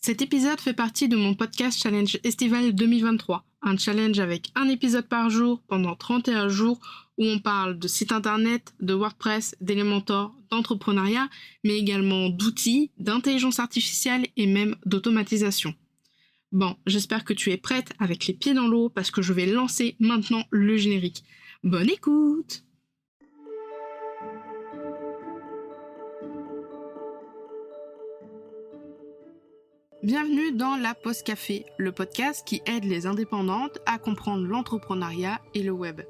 Cet épisode fait partie de mon podcast Challenge Estival 2023, un challenge avec un épisode par jour pendant 31 jours où on parle de site internet, de WordPress, d'Elementor, d'entrepreneuriat, mais également d'outils, d'intelligence artificielle et même d'automatisation. Bon, j'espère que tu es prête avec les pieds dans l'eau parce que je vais lancer maintenant le générique. Bonne écoute! Bienvenue dans la Pause Café, le podcast qui aide les indépendantes à comprendre l'entrepreneuriat et le web.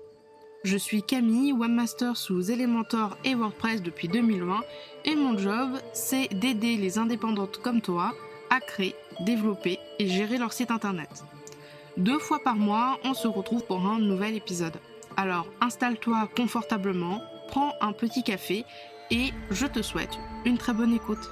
Je suis Camille, webmaster sous Elementor et WordPress depuis 2020 et mon job, c'est d'aider les indépendantes comme toi à créer, développer et gérer leur site internet. 2 fois par mois, on se retrouve pour un nouvel épisode. Alors installe-toi confortablement, prends un petit café et je te souhaite une très bonne écoute.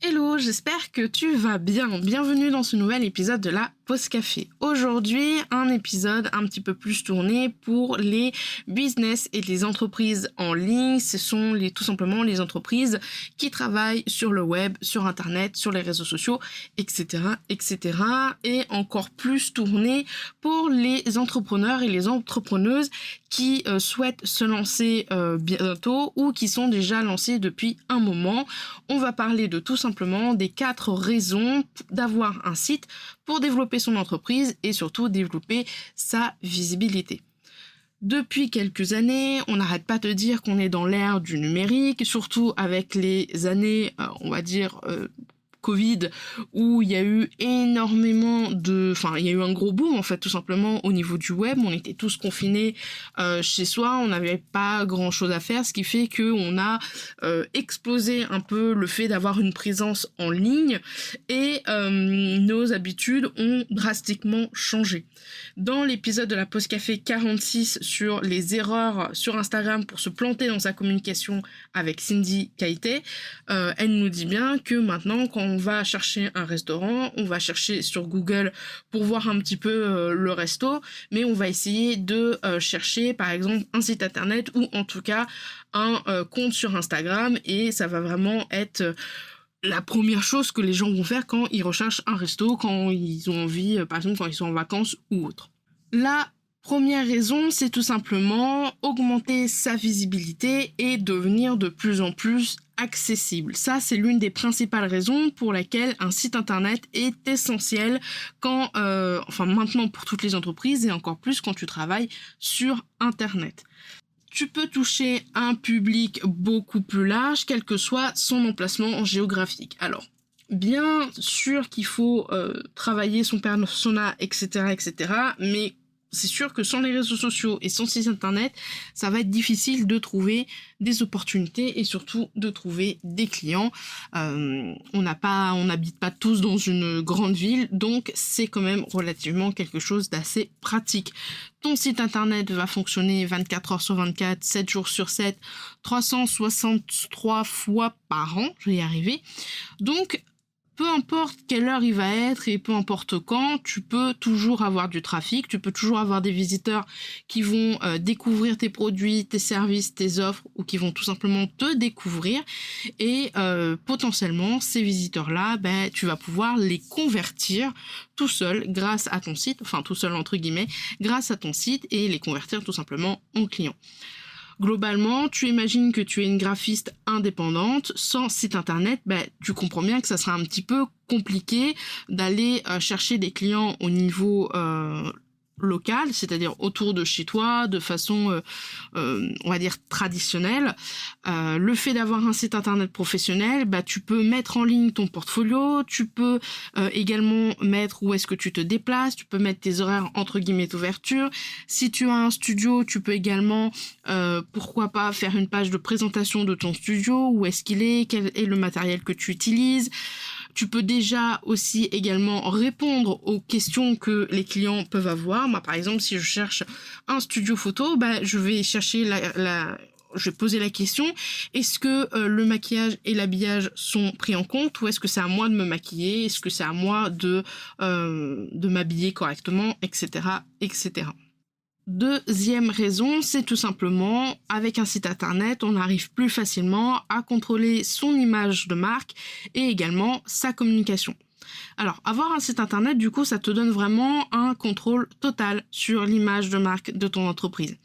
Hello, j'espère que tu vas bien. Bienvenue dans ce nouvel épisode de la Pause Café. Aujourd'hui, un épisode un petit peu plus tourné pour les business et les entreprises en ligne. Ce sont tout simplement les entreprises qui travaillent sur le web, sur internet, sur les réseaux sociaux, etc., etc. Et encore plus tourné pour les entrepreneurs et les entrepreneuses qui souhaitent se lancer bientôt ou qui sont déjà lancés depuis un moment. On va parler de tout simplement des 4 raisons d'avoir un site pour développer son entreprise et surtout développer sa visibilité. Depuis quelques années, on n'arrête pas de dire qu'on est dans l'ère du numérique, surtout avec les années, on va dire, Covid, où il y a eu énormément il y a eu un gros boom en fait, tout simplement au niveau du web. On était tous confinés chez soi, on n'avait pas grand chose à faire, ce qui fait que on a explosé un peu le fait d'avoir une présence en ligne et nos habitudes ont drastiquement changé. Dans l'épisode de la Pause Café 46 sur les erreurs sur Instagram pour se planter dans sa communication avec Cindy Kaité, elle nous dit bien que maintenant quand on va chercher un restaurant, on va chercher sur Google pour voir un petit peu le resto, mais on va essayer de chercher par exemple un site internet ou en tout cas un compte sur Instagram et ça va vraiment être la première chose que les gens vont faire quand ils recherchent un resto, quand ils ont envie, par exemple quand ils sont en vacances ou autre. La première raison, c'est tout simplement augmenter sa visibilité et devenir de plus en plus accessible. Ça, c'est l'une des principales raisons pour laquelle un site internet est essentiel maintenant pour toutes les entreprises et encore plus quand tu travailles sur internet. Tu peux toucher un public beaucoup plus large, quel que soit son emplacement géographique. Alors, bien sûr qu'il faut travailler son persona, etc., etc., mais c'est sûr que sans les réseaux sociaux et sans site internet, ça va être difficile de trouver des opportunités et surtout de trouver des clients. On n'habite pas tous dans une grande ville, donc c'est quand même relativement quelque chose d'assez pratique. Ton site internet va fonctionner 24 heures sur 24, 7 jours sur 7, 363 fois par an, je vais y arriver. Donc, peu importe quelle heure il va être et peu importe quand, tu peux toujours avoir du trafic, tu peux toujours avoir des visiteurs qui vont découvrir tes produits, tes services, tes offres ou qui vont tout simplement te découvrir et potentiellement ces visiteurs-là, tu vas pouvoir les convertir tout seul grâce à ton site, enfin tout seul entre guillemets, grâce à ton site et les convertir tout simplement en clients. Globalement, tu imagines que tu es une graphiste indépendante, sans site internet, tu comprends bien que ça sera un petit peu compliqué d'aller chercher des clients au niveau local, c'est-à-dire autour de chez toi, de façon, on va dire, traditionnelle. Le fait d'avoir un site internet professionnel, tu peux mettre en ligne ton portfolio, tu peux également mettre où est-ce que tu te déplaces, tu peux mettre tes horaires entre guillemets d'ouverture. Si tu as un studio, tu peux également, pourquoi pas, faire une page de présentation de ton studio, où est-ce qu'il est, quel est le matériel que tu utilises. Tu peux déjà aussi également répondre aux questions que les clients peuvent avoir. Moi, par exemple, si je cherche un studio photo, je vais chercher je vais poser la question, est-ce que le maquillage et l'habillage sont pris en compte ou est-ce que c'est à moi de me maquiller, est-ce que c'est à moi de m'habiller correctement, etc., etc. Deuxième raison, c'est tout simplement, avec un site internet, on arrive plus facilement à contrôler son image de marque et également sa communication. Alors, avoir un site internet, du coup, ça te donne vraiment un contrôle total sur l'image de marque de ton entreprise.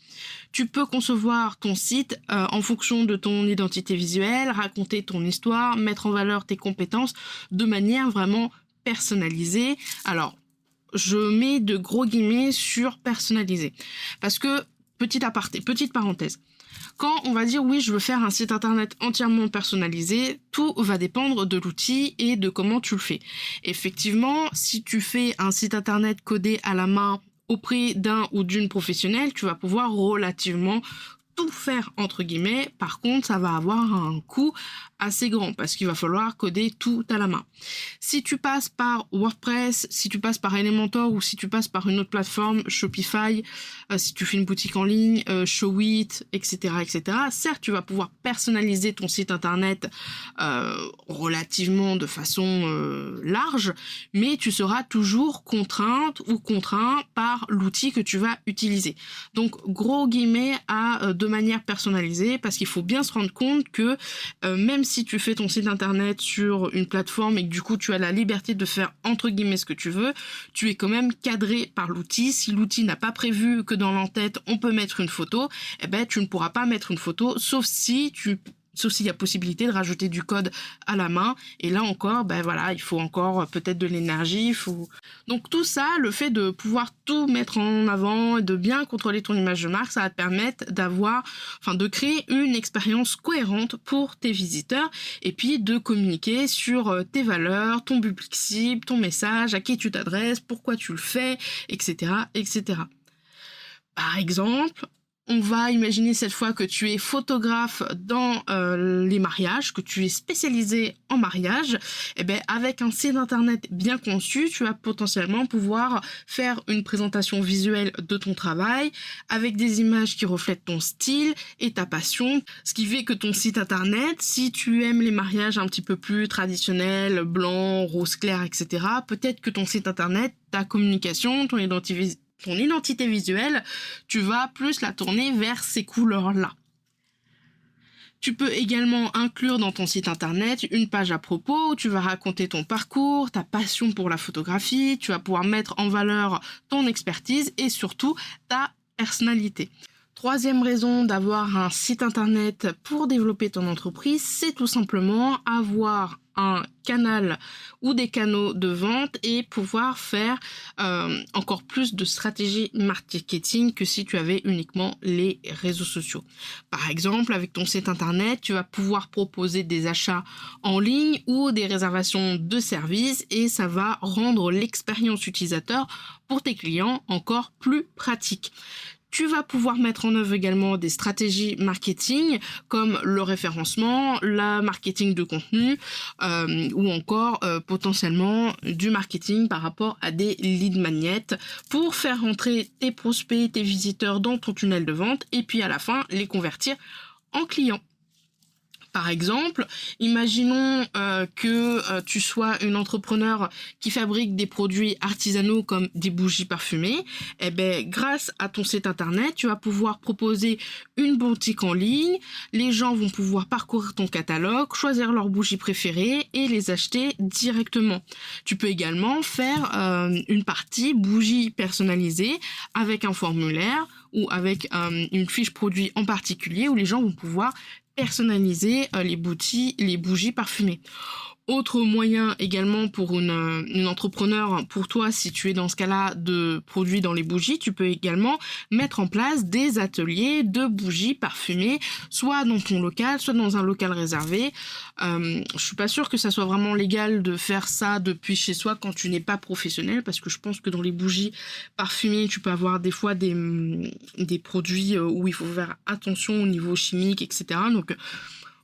Tu peux concevoir ton site en fonction de ton identité visuelle, raconter ton histoire, mettre en valeur tes compétences de manière vraiment personnalisée. Alors, je mets de gros guillemets sur personnalisé. Parce que, petit aparté, petite parenthèse, quand on va dire oui, je veux faire un site internet entièrement personnalisé, tout va dépendre de l'outil et de comment tu le fais. Effectivement, si tu fais un site internet codé à la main auprès d'un ou d'une professionnelle, tu vas pouvoir relativement tout faire entre guillemets. Par contre, ça va avoir un coût assez grand parce qu'il va falloir coder tout à la main. Si tu passes par WordPress, si tu passes par Elementor ou si tu passes par une autre plateforme, Shopify, si tu fais une boutique en ligne, Showit, etc., etc., certes, tu vas pouvoir personnaliser ton site internet relativement de façon large, mais tu seras toujours contrainte ou contraint par l'outil que tu vas utiliser. Donc, gros guillemets à de manière personnalisée parce qu'il faut bien se rendre compte que même si tu fais ton site internet sur une plateforme et que du coup tu as la liberté de faire entre guillemets ce que tu veux, tu es quand même cadré par l'outil. Si l'outil n'a pas prévu que dans l'entête on peut mettre une photo, eh ben tu ne pourras pas mettre une photo sauf s'il y a possibilité de rajouter du code à la main. Et là encore, ben voilà, il faut encore peut-être de l'énergie. Donc tout ça, le fait de pouvoir tout mettre en avant et de bien contrôler ton image de marque, ça va te permettre de créer une expérience cohérente pour tes visiteurs et puis de communiquer sur tes valeurs, ton public cible, ton message, à qui tu t'adresses, pourquoi tu le fais, etc., etc. Par exemple, on va imaginer cette fois que tu es photographe dans les mariages, que tu es spécialisé en mariage. Et bien, avec un site internet bien conçu, tu vas potentiellement pouvoir faire une présentation visuelle de ton travail avec des images qui reflètent ton style et ta passion. Ce qui fait que ton site internet, si tu aimes les mariages un petit peu plus traditionnels, blanc, rose clair, etc., peut-être que ton site internet, ta communication, ton identité visuelle, tu vas plus la tourner vers ces couleurs-là. Tu peux également inclure dans ton site internet une page à propos où tu vas raconter ton parcours, ta passion pour la photographie, tu vas pouvoir mettre en valeur ton expertise et surtout ta personnalité. Troisième raison d'avoir un site internet pour développer ton entreprise, c'est tout simplement avoir un canal ou des canaux de vente et pouvoir faire encore plus de stratégie marketing que si tu avais uniquement les réseaux sociaux. Par exemple, avec ton site internet, tu vas pouvoir proposer des achats en ligne ou des réservations de services et ça va rendre l'expérience utilisateur pour tes clients encore plus pratique. Tu vas pouvoir mettre en œuvre également des stratégies marketing comme le référencement, la marketing de contenu ou encore potentiellement du marketing par rapport à des lead magnets pour faire rentrer tes prospects, tes visiteurs dans ton tunnel de vente et puis à la fin les convertir en clients. Par exemple, imaginons que tu sois une entrepreneur qui fabrique des produits artisanaux comme des bougies parfumées. Eh ben, grâce à ton site internet, tu vas pouvoir proposer une boutique en ligne. Les gens vont pouvoir parcourir ton catalogue, choisir leurs bougies préférées et les acheter directement. Tu peux également faire une partie bougies personnalisées avec un formulaire ou avec une fiche produit en particulier où les gens vont pouvoir personnaliser les bougies parfumées. Autre moyen également pour une entrepreneur, pour toi, si tu es dans ce cas-là de produits dans les bougies, tu peux également mettre en place des ateliers de bougies parfumées, soit dans ton local, soit dans un local réservé. Je suis pas sûre que ça soit vraiment légal de faire ça depuis chez soi quand tu n'es pas professionnel, parce que je pense que dans les bougies parfumées, tu peux avoir des fois des produits où il faut faire attention au niveau chimique, etc. Donc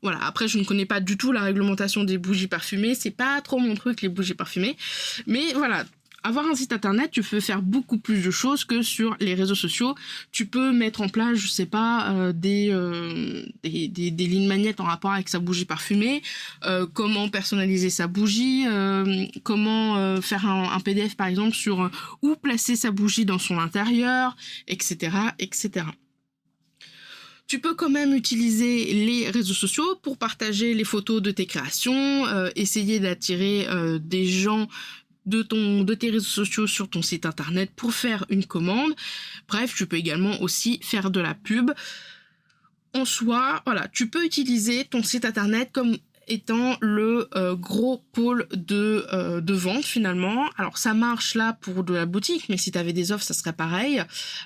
voilà, après je ne connais pas du tout la réglementation des bougies parfumées, c'est pas trop mon truc les bougies parfumées, mais voilà, avoir un site internet, tu peux faire beaucoup plus de choses que sur les réseaux sociaux. Tu peux mettre en place, je sais pas, des lignes magnétiques en rapport avec sa bougie parfumée, comment personnaliser sa bougie, comment faire un PDF par exemple sur où placer sa bougie dans son intérieur, etc., etc. Tu peux quand même utiliser les réseaux sociaux pour partager les photos de tes créations, essayer d'attirer des gens de tes réseaux sociaux sur ton site internet pour faire une commande. Bref, tu peux également aussi faire de la pub. En soi, voilà, tu peux utiliser ton site internet comme étant le gros pôle de vente finalement. Alors ça marche là pour de la boutique, mais si tu avais des offres, ça serait pareil.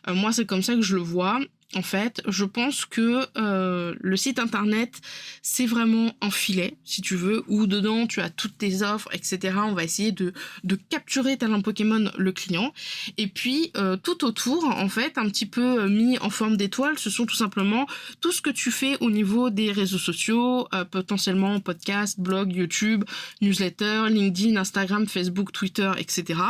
Moi, c'est comme ça que je le vois. En fait, je pense que le site internet, c'est vraiment un filet, si tu veux, où dedans tu as toutes tes offres, etc. On va essayer de capturer tel un Pokémon le client. Et puis, tout autour, en fait, un petit peu mis en forme d'étoile, ce sont tout simplement tout ce que tu fais au niveau des réseaux sociaux, potentiellement podcast, blog, YouTube, newsletter, LinkedIn, Instagram, Facebook, Twitter, etc.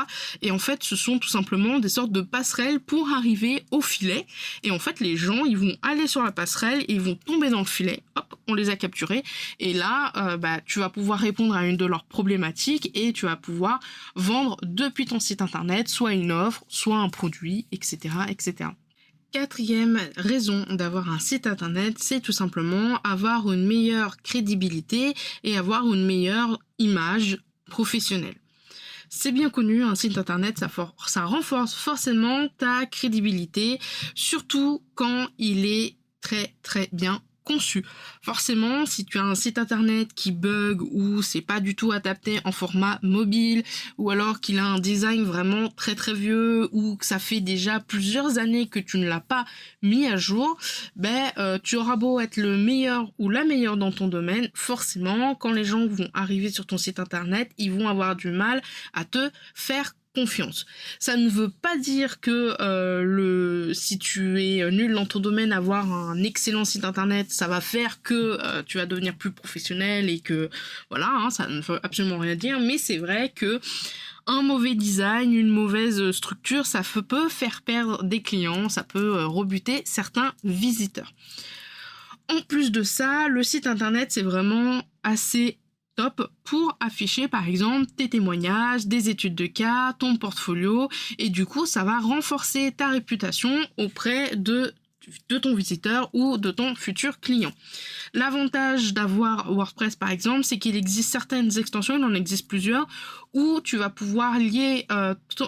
Et en fait, ce sont tout simplement des sortes de passerelles pour arriver au filet. Et en fait, les gens, ils vont aller sur la passerelle et ils vont tomber dans le filet. Hop, on les a capturés. Et là, tu vas pouvoir répondre à une de leurs problématiques et tu vas pouvoir vendre depuis ton site internet soit une offre, soit un produit, etc., etc. Quatrième raison d'avoir un site internet, c'est tout simplement avoir une meilleure crédibilité et avoir une meilleure image professionnelle. C'est bien connu, un site internet, ça renforce forcément ta crédibilité, surtout quand il est très très bien conçu. Forcément, si tu as un site internet qui bug ou c'est pas du tout adapté en format mobile ou alors qu'il a un design vraiment très très vieux ou que ça fait déjà plusieurs années que tu ne l'as pas mis à jour, tu auras beau être le meilleur ou la meilleure dans ton domaine, forcément, quand les gens vont arriver sur ton site internet, ils vont avoir du mal à te faire confiance. Ça ne veut pas dire que si tu es nul dans ton domaine, avoir un excellent site internet, ça va faire que tu vas devenir plus professionnel et que voilà, ça ne veut absolument rien dire, mais c'est vrai que un mauvais design, une mauvaise structure, ça peut faire perdre des clients, ça peut rebuter certains visiteurs. En plus de ça, le site internet, c'est vraiment assez top pour afficher par exemple tes témoignages, des études de cas, ton portfolio et du coup ça va renforcer ta réputation auprès de ton visiteur ou de ton futur client. L'avantage d'avoir WordPress par exemple, c'est qu'il existe certaines extensions, il en existe plusieurs, où tu vas pouvoir lier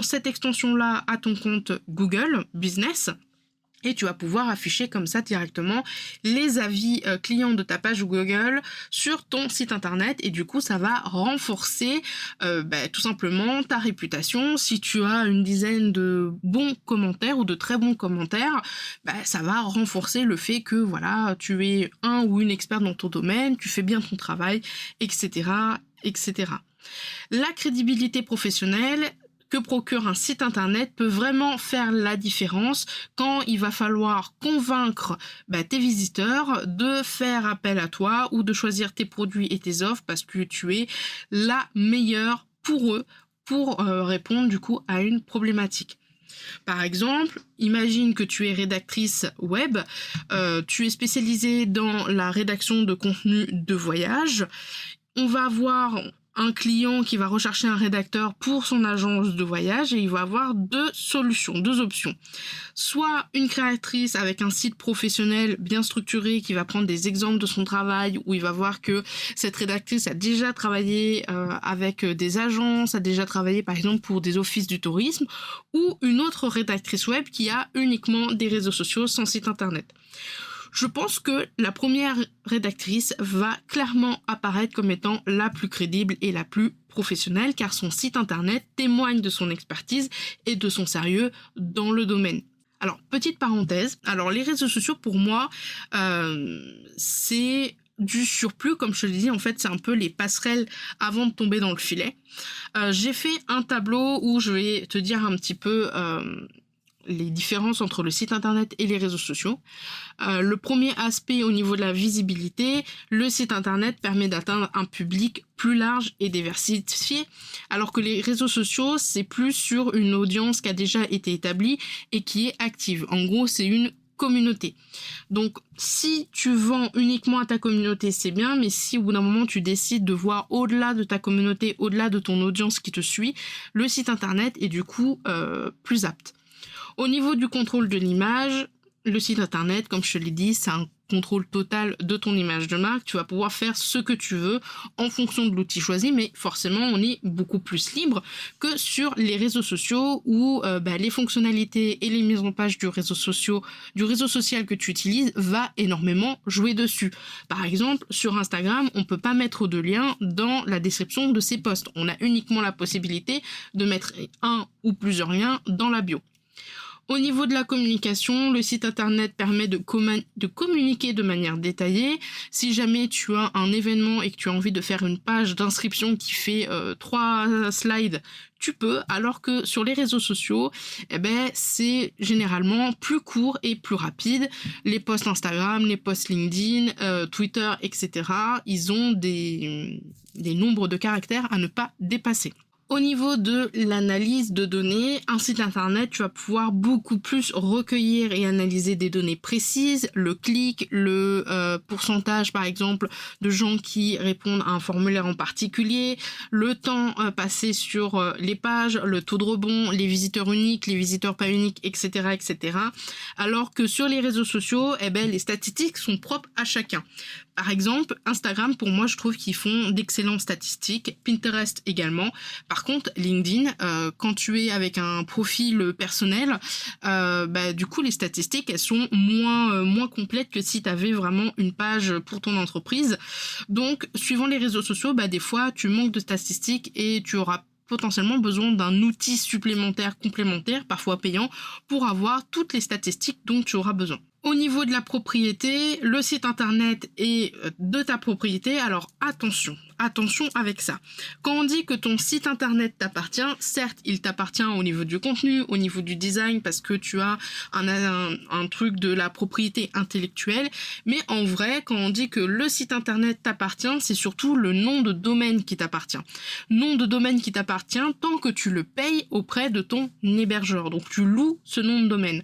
cette extension-là à ton compte Google Business. Et tu vas pouvoir afficher comme ça directement les avis clients de ta page Google sur ton site internet et du coup ça va renforcer tout simplement ta réputation. Si tu as une dizaine de bons commentaires ou de très bons commentaires, ça va renforcer le fait que voilà, tu es un ou une experte dans ton domaine, tu fais bien ton travail, etc., etc. La crédibilité professionnelle que procure un site internet peut vraiment faire la différence quand il va falloir convaincre tes visiteurs de faire appel à toi ou de choisir tes produits et tes offres parce que tu es la meilleure pour eux pour répondre du coup à une problématique. Par exemple, imagine que tu es rédactrice web, tu es spécialisée dans la rédaction de contenu de voyage. On va avoir un client qui va rechercher un rédacteur pour son agence de voyage et il va avoir deux options. Soit une créatrice avec un site professionnel bien structuré qui va prendre des exemples de son travail où il va voir que cette rédactrice a déjà travaillé avec des agences, a déjà travaillé par exemple pour des offices du tourisme, ou une autre rédactrice web qui a uniquement des réseaux sociaux sans site internet. Je pense que la première rédactrice va clairement apparaître comme étant la plus crédible et la plus professionnelle car son site internet témoigne de son expertise et de son sérieux dans le domaine. Alors, petite parenthèse, les réseaux sociaux pour moi, c'est du surplus, comme je te l'ai dit, en fait c'est un peu les passerelles avant de tomber dans le filet. J'ai fait un tableau où je vais te dire un petit peu les différences entre le site internet et les réseaux sociaux. Le premier aspect au niveau de la visibilité, le site internet permet d'atteindre un public plus large et diversifié, alors que les réseaux sociaux, c'est plus sur une audience qui a déjà été établie et qui est active. En gros, c'est une communauté. Donc, si tu vends uniquement à ta communauté, c'est bien, mais si au bout d'un moment tu décides de voir au-delà de ta communauté, au-delà de ton audience qui te suit, le site internet est du coup plus apte. Au niveau du contrôle de l'image, le site internet, comme je te l'ai dit, c'est un contrôle total de ton image de marque. Tu vas pouvoir faire ce que tu veux en fonction de l'outil choisi, mais forcément, on est beaucoup plus libre que sur les réseaux sociaux où les fonctionnalités et les mises en page du réseau social que tu utilises va énormément jouer dessus. Par exemple, sur Instagram, on peut pas mettre de lien dans la description de ses posts. On a uniquement la possibilité de mettre un ou plusieurs liens dans la bio. Au niveau de la communication, le site internet permet de communiquer de manière détaillée. Si jamais tu as un événement et que tu as envie de faire une page d'inscription qui fait 3 slides, tu peux, alors que sur les réseaux sociaux, c'est généralement plus court et plus rapide. Les posts Instagram, les posts LinkedIn, Twitter, etc., ils ont des nombres de caractères à ne pas dépasser. Au niveau de l'analyse de données, un site internet, tu vas pouvoir beaucoup plus recueillir et analyser des données précises, le clic, le pourcentage par exemple de gens qui répondent à un formulaire en particulier, le temps passé sur les pages, le taux de rebond, les visiteurs uniques, les visiteurs pas uniques, etc., etc. Alors que sur les réseaux sociaux, les statistiques sont propres à chacun. Par exemple, Instagram, pour moi, je trouve qu'ils font d'excellentes statistiques. Pinterest également. Par contre, LinkedIn, quand tu es avec un profil personnel, du coup, les statistiques, elles sont moins complètes que si tu avais vraiment une page pour ton entreprise. Donc, suivant les réseaux sociaux, des fois, tu manques de statistiques et tu auras potentiellement besoin d'un outil supplémentaire, complémentaire, parfois payant, pour avoir toutes les statistiques dont tu auras besoin. Au niveau de la propriété, le site internet est de ta propriété, alors attention avec ça. Quand on dit que ton site internet t'appartient, certes, il t'appartient au niveau du contenu, au niveau du design, parce que tu as un truc de la propriété intellectuelle, mais en vrai, quand on dit que le site internet t'appartient, c'est surtout le nom de domaine qui t'appartient. Nom de domaine qui t'appartient tant que tu le payes auprès de ton hébergeur. Donc tu loues ce nom de domaine.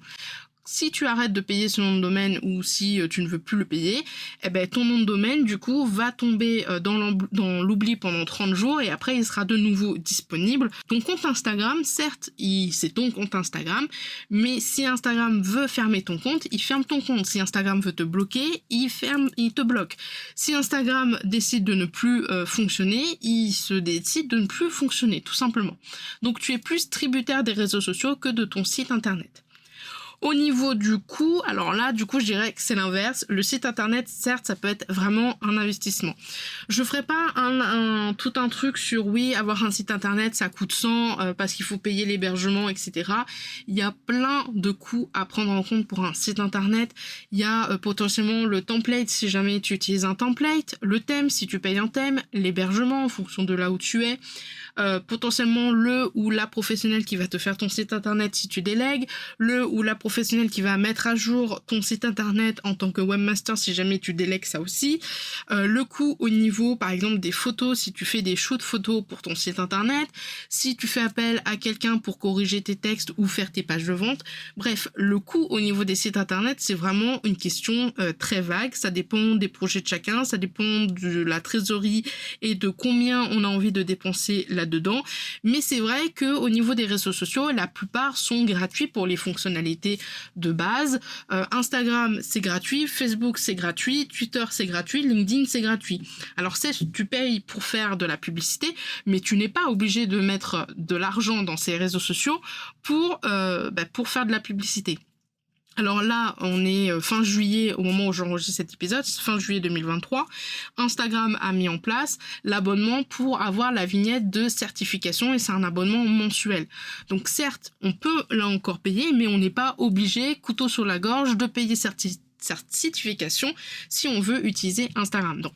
Si tu arrêtes de payer ce nom de domaine ou si tu ne veux plus le payer, ton nom de domaine, du coup, va tomber dans l'oubli pendant 30 jours et après, il sera de nouveau disponible. Ton compte Instagram, certes, c'est ton compte Instagram, mais si Instagram veut fermer ton compte, il ferme ton compte. Si Instagram veut te bloquer, il te bloque. Si Instagram décide de ne plus fonctionner, il se décide de ne plus fonctionner, tout simplement. Donc, tu es plus tributaire des réseaux sociaux que de ton site internet. Au niveau du coût, alors là, du coup, je dirais que c'est l'inverse. Le site internet, certes, ça peut être vraiment un investissement. Je ferai pas tout un truc sur, oui, avoir un site internet, ça coûte 100 parce qu'il faut payer l'hébergement, etc. Il y a plein de coûts à prendre en compte pour un site internet. Il y a potentiellement le template, si jamais tu utilises un template, le thème, si tu payes un thème, l'hébergement en fonction de là où tu es, potentiellement le ou la professionnelle qui va te faire ton site internet si tu délègues, le ou la professionnelle qui va mettre à jour ton site internet en tant que webmaster si jamais tu délègues ça aussi, le coût au niveau par exemple des photos si tu fais des shoots photos pour ton site internet, si tu fais appel à quelqu'un pour corriger tes textes ou faire tes pages de vente. Bref, le coût au niveau des sites internet c'est vraiment une question très vague, ça dépend des projets de chacun, ça dépend de la trésorerie et de combien on a envie de dépenser là-dedans, mais c'est vrai que au niveau des réseaux sociaux, la plupart sont gratuits pour les fonctionnalités de base. Instagram c'est gratuit, Facebook c'est gratuit, Twitter c'est gratuit, LinkedIn c'est gratuit. Alors tu payes pour faire de la publicité, mais tu n'es pas obligé de mettre de l'argent dans ces réseaux sociaux pour faire de la publicité. Alors là, on est fin juillet au moment où j'enregistre cet épisode, fin juillet 2023. Instagram a mis en place l'abonnement pour avoir la vignette de certification et c'est un abonnement mensuel. Donc certes, on peut là encore payer, mais on n'est pas obligé, couteau sur la gorge, de payer certification si on veut utiliser Instagram. Donc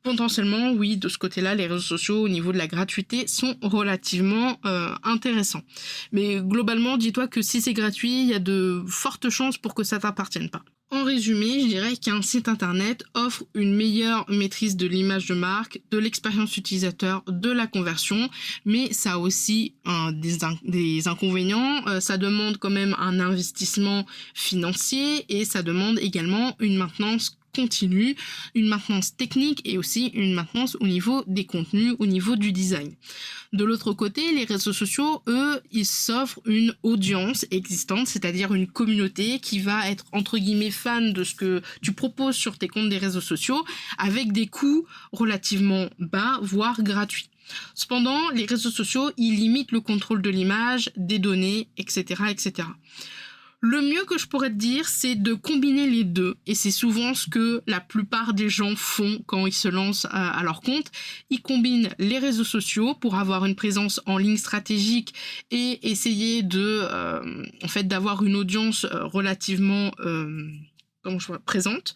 potentiellement, oui, de ce côté-là, les réseaux sociaux au niveau de la gratuité sont relativement intéressants. Mais globalement, dis-toi que si c'est gratuit, il y a de fortes chances pour que ça t'appartienne pas. En résumé, je dirais qu'un site internet offre une meilleure maîtrise de l'image de marque, de l'expérience utilisateur, de la conversion, mais ça a aussi des inconvénients. Ça demande quand même un investissement financier et ça demande également une maintenance continue, une maintenance technique et aussi une maintenance au niveau des contenus, au niveau du design. De l'autre côté, les réseaux sociaux, eux, ils s'offrent une audience existante, c'est-à-dire une communauté qui va être entre guillemets fan de ce que tu proposes sur tes comptes des réseaux sociaux avec des coûts relativement bas, voire gratuits. Cependant, les réseaux sociaux, ils limitent le contrôle de l'image, des données, etc., etc. Le mieux que je pourrais te dire, c'est de combiner les deux. Et c'est souvent ce que la plupart des gens font quand ils se lancent à leur compte. Ils combinent les réseaux sociaux pour avoir une présence en ligne stratégique et essayer d'avoir une audience relativement présente,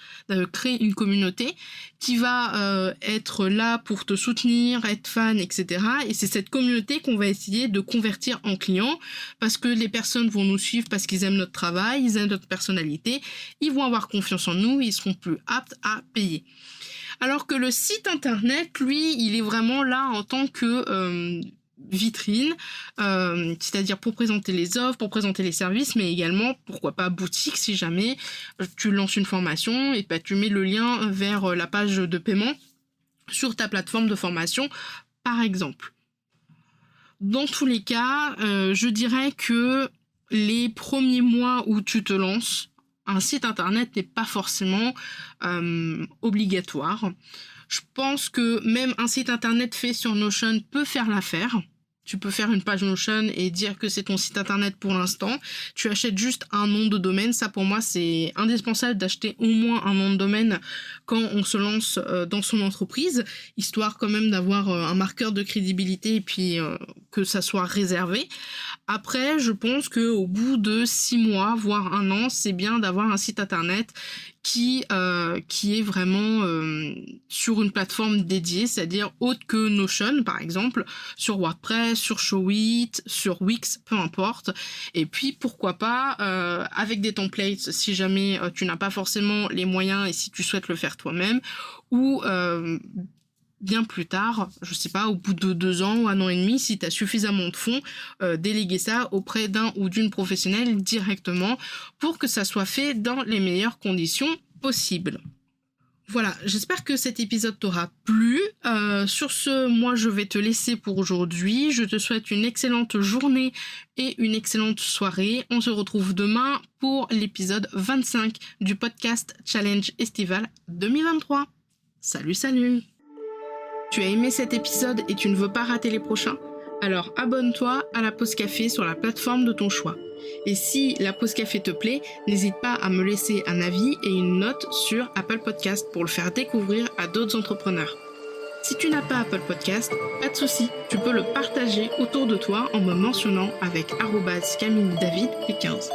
créer une communauté qui va être là pour te soutenir, être fan, etc. Et c'est cette communauté qu'on va essayer de convertir en clients parce que les personnes vont nous suivre parce qu'ils aiment notre travail, ils aiment notre personnalité, ils vont avoir confiance en nous, ils seront plus aptes à payer. Alors que le site internet, lui, il est vraiment là en tant que vitrine, c'est-à-dire pour présenter les offres, pour présenter les services, mais également, pourquoi pas, boutique, si jamais tu lances une formation et tu mets le lien vers la page de paiement sur ta plateforme de formation, par exemple. Dans tous les cas, je dirais que les premiers mois où tu te lances, un site internet n'est pas forcément obligatoire. Je pense que même un site internet fait sur Notion peut faire l'affaire. Tu peux faire une page Notion et dire que c'est ton site internet pour l'instant. Tu achètes juste un nom de domaine. Ça, pour moi, c'est indispensable d'acheter au moins un nom de domaine quand on se lance dans son entreprise, histoire quand même d'avoir un marqueur de crédibilité et puis que ça soit réservé. Après, je pense qu'au bout de 6 mois, voire 1 an, c'est bien d'avoir un site internet qui est vraiment sur une plateforme dédiée, c'est-à-dire autre que Notion, par exemple, sur WordPress, sur Showit, sur Wix, peu importe. Et puis, pourquoi pas, avec des templates, si jamais tu n'as pas forcément les moyens et si tu souhaites le faire toi-même, ou bien plus tard, je sais pas, au bout de 2 ans ou 1 an et demi, si tu as suffisamment de fonds, déléguer ça auprès d'un ou d'une professionnelle directement pour que ça soit fait dans les meilleures conditions possibles. Voilà, j'espère que cet épisode t'aura plu. Sur ce, moi je vais te laisser pour aujourd'hui. Je te souhaite une excellente journée et une excellente soirée. On se retrouve demain pour l'épisode 25 du podcast Challenge Estival 2023. Salut, salut! Tu as aimé cet épisode et tu ne veux pas rater les prochains? Alors abonne-toi à la pause café sur la plateforme de ton choix. Et si la pause café te plaît, n'hésite pas à me laisser un avis et une note sur Apple Podcast pour le faire découvrir à d'autres entrepreneurs. Si tu n'as pas Apple Podcast, pas de souci, tu peux le partager autour de toi en me mentionnant avec @CamilleDavid et 15.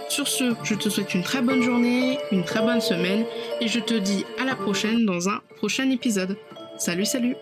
Sur ce, je te souhaite une très bonne journée, une très bonne semaine et je te dis à la prochaine dans un prochain épisode. Salut, salut!